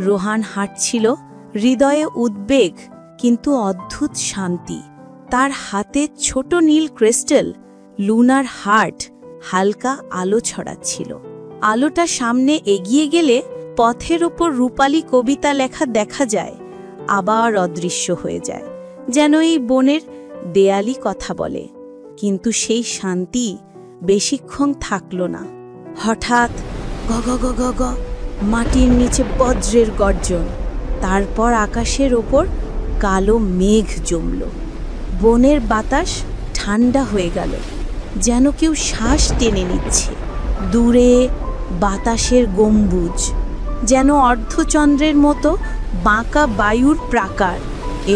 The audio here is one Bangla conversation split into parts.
রোহান হাঁটছিল, হৃদয়ে উদ্বেগ কিন্তু অদ্ভুত শান্তি। তার হাতে ছোট নীল ক্রিস্টাল লুনার হার্ট হালকা আলো ছড়াচ্ছিল। আলোটা সামনে এগিয়ে গেলে পথের ওপর রূপালী কবিতা লেখা দেখা যায়, আবার অদৃশ্য হয়ে যায়, যেন এই বনের দেয়ালি কথা বলে। কিন্তু সেই শান্তি বেশিক্ষণ থাকল না। হঠাৎ গগ গগ গ মাটির নিচে বজ্রের গর্জন, তারপর আকাশের ওপর কালো মেঘ জমল। বনের বাতাস ঠান্ডা হয়ে গেল, যেন কেউ শ্বাস টেনে নিচ্ছে। দূরে বাতাসের গম্বুজ, যেন অর্ধচন্দ্রের মতো বাঁকা বায়ুর প্রাকার,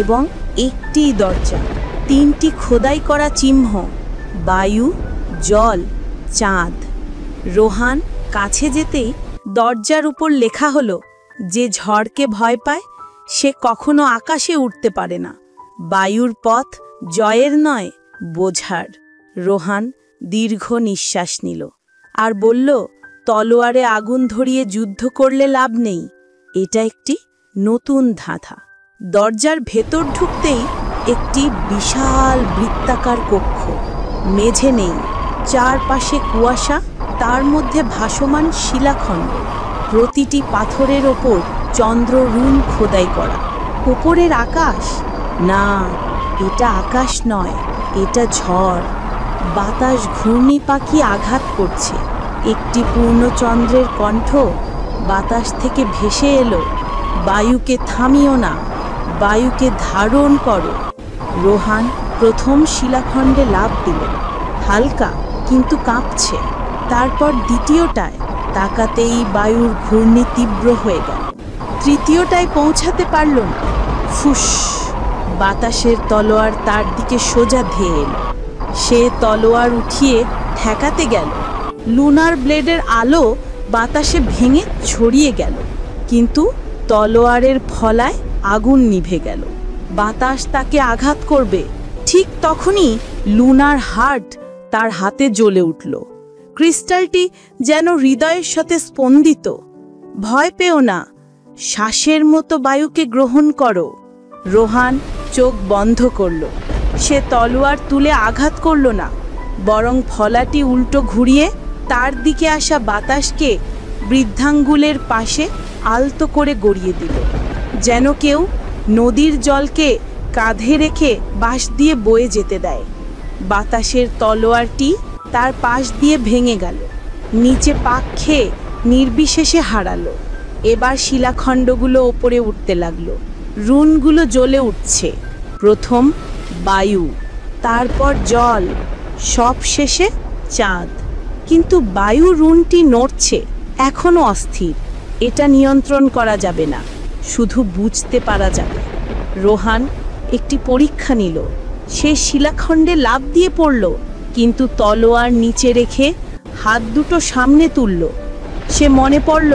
এবং একটি দরজা, তিনটি খোদাই করা চিহ্ন: বায়ু, জল, চাঁদ। রোহান কাছে যেতেই দরজার উপর লেখা হলো, যে ঝড়কে ভয় পায় সে কখনো আকাশে উঠতে পারে না। বায়ুর পথ জয়ের নয়, বোঝার। রোহান দীর্ঘ নিঃশ্বাস নিল আর বলল, তলোয়ারে আগুন ধরিয়ে যুদ্ধ করলে লাভ নেই, এটা একটি নতুন ধাঁধা। দরজার ভেতর ঢুকতেই একটি বিশাল বৃত্তাকার কক্ষ। মেঝে নেই, চারপাশে কুয়াশা, তার মধ্যে ভাসমান শিলাখণ্ড। প্রতিটি পাথরের ওপর চন্দ্র রুন খোদাই করা। উপরের আকাশ? না, এটা আকাশ নয়, এটা ঝড়। বাতাস ঘূর্ণি পাখি আঘাত করছে। একটি পূর্ণচন্দ্রের কণ্ঠ বাতাস থেকে ভেসে এলো, বায়ুকে থামিও না, বায়ুকে ধারণ করো। রোহান প্রথম শিলাখণ্ডে লাফ দিল, হালকা কিন্তু কাঁপছে। তারপর দ্বিতীয়টায় তাকাতেই বায়ুর ঘূর্ণি তীব্র হয়ে গেল। তৃতীয়টায় পৌঁছাতে পারল না। ফুস! বাতাসের তলোয়ার তার দিকে সোজা ধেয়ে এল। সে তলোয়ার উঠিয়ে ঠেকাতে গেল। লুনার ব্লেডের আলো বাতাসে ভেঙে ছড়িয়ে গেল, কিন্তু তলোয়ারের ফলায় আগুন নিভে গেল। বাতাস তাকে আঘাত করবে, ঠিক তখনই লুনার হার্ট তার হাতে জ্বলে উঠল। ক্রিস্টালটি যেন হৃদয়ের সাথে স্পন্দিত। ভয় পেও না, শ্বাসের মতো বায়ুকে গ্রহণ করো। রোহান চোখ বন্ধ করল। সে তলোয়ার তুলে আঘাত করল না, বরং ফলাটি উল্টো ঘুরিয়ে তার দিকে আসা বাতাসকে বৃদ্ধাঙ্গুলের পাশে আলতো করে গড়িয়ে দিল, যেন কেউ নদীর জলকে কাঁধে রেখে বাঁশ দিয়ে বয়ে যেতে দেয়। বাতাসের তলোয়ারটি তার পাশ দিয়ে ভেঙে গেল, নিচে পাক খেয়ে নির্বিশেষে হারালো। এবার শিলাখণ্ডগুলো ওপরে উঠতে লাগলো, রুনগুলো জ্বলে উঠছে। প্রথম বায়ু, তারপর জল, সব শেষে চাঁদ। কিন্তু বায়ু রুনটি নড়ছে, এখনো অস্থির। এটা নিয়ন্ত্রণ করা যাবে না, শুধু বুঝতে পারা যাবে। রোহান একটি পরীক্ষা নিল। সে শিলাখণ্ডে লাফ দিয়ে পড়ল, কিন্তু তলোয়ার নিচে রেখে হাত দুটো সামনে তুলল। সে মনে পড়ল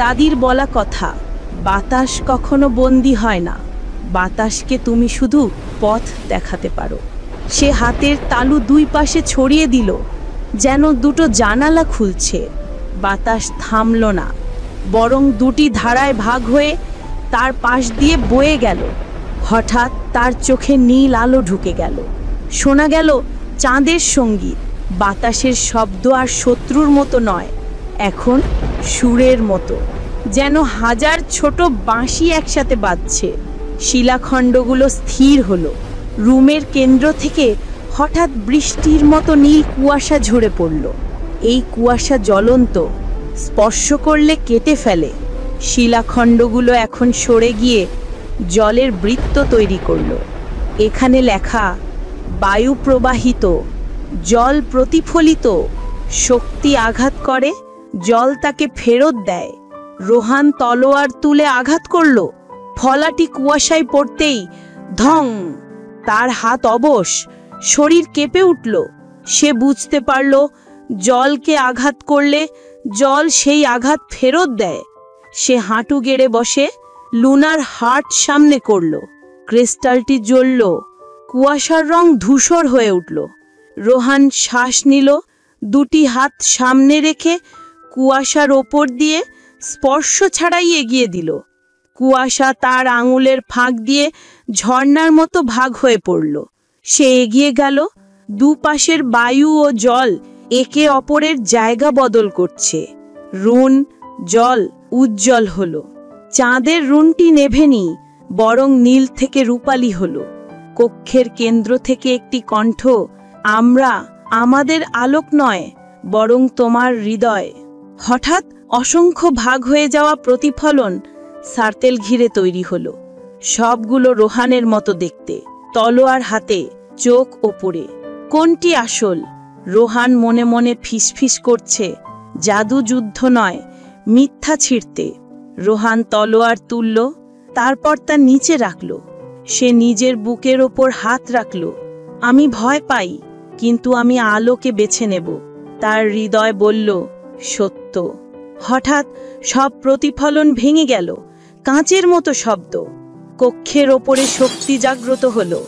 দাদির বলা কথা, বাতাস কখনো বন্দী হয় না, বাতাসকে তুমি শুধু পথ দেখাতে পারো। সে হাতের তালু দুই পাশে ছড়িয়ে দিল, যেন দুটো জানালা খুলছে। বাতাস থামল না, বরং দুটি ধারায় ভাগ হয়ে তার পাশ দিয়ে বয়ে গেল। হঠাৎ তার চোখে নীল আলো ঢুকে গেল। শোনা গেল চাঁদের সঙ্গীত। বাতাসের শব্দ আর শত্রুর মতো নয়, এখন সুরের মতো, যেন হাজার ছোট বাঁশি একসাথে বাজছে। শিলাখণ্ডগুলো স্থির হলো। রুমের কেন্দ্র থেকে হঠাৎ বৃষ্টির মতো নীল কুয়াশা ঝরে পড়ল। এই কুয়াশা জ্বলন্ত, স্পর্শ করলে কেটে ফেলে। শিলাখণ্ডগুলো এখন সরে গিয়ে জলের বৃত্ত তৈরি করল। এখানে লেখা, বায়ু প্রবাহিত, জল প্রতিফলিত, শক্তি আঘাত করে, জল তাকে ফেরত দেয়। রোহান তলোয়ার তুলে আঘাত করল, ফলাটি কুয়াশায় পড়তেই ধং! তার হাত অবশ, শরীর কেঁপে উঠল। সে বুঝতে পারল, জলকে আঘাত করলে জল সেই আঘাত ফেরত দেয়। সে হাঁটু গেড়ে বসে লুনার হার্ট সামনে করল। ক্রিস্টালটি জ্বলল, কুয়াশার রং ধূসর হয়ে উঠল। রোহান শ্বাস নিল, দুটি হাত সামনে রেখে কুয়াশার ওপর দিয়ে স্পর্শ ছাড়াই এগিয়ে দিল। কুয়াশা তার আঙুলের ফাঁক দিয়ে ঝর্ণার মতো ভাগ হয়ে পড়ল। সে এগিয়ে গেল। দুপাশের বায়ু ও জল একে অপরের জায়গা বদল করছে। রুন জল উজ্জ্বল হলো। চাঁদের রুনটি নেভেনি, বরং নীল থেকে রূপালী হলো। কক্ষের কেন্দ্র থেকে একটি কণ্ঠ, আমরা, আমাদের আলোক নয়, বরং তোমার হৃদয়। হঠাৎ অসংখ্য ভাগ হয়ে যাওয়া প্রতিফলন সার্তেল ঘিরে তৈরি হলো। সবগুলো রোহানের মতো দেখতে, তলোয়ার হাতে, চোখ ওপরে। কোনটি আসল? রোহান মনে মনে ফিসফিস করছে, জাদু যুদ্ধ নয়, মিথ্যা ছিঁড়তে। রোহান তলোয়ার তুলল, তারপর তা নিচে রাখল। সে নিজের বুকের ওপর হাত রাখল। আমি ভয় পাই, কিন্তু আমি আলোকে বেছে নেব। তার হৃদয় বলল, সত্য। হঠাৎ সব প্রতিফলন ভেঙে গেল, কাঁচের মতো শব্দ। কক্ষের ওপরে শক্তি জাগ্রত হলো।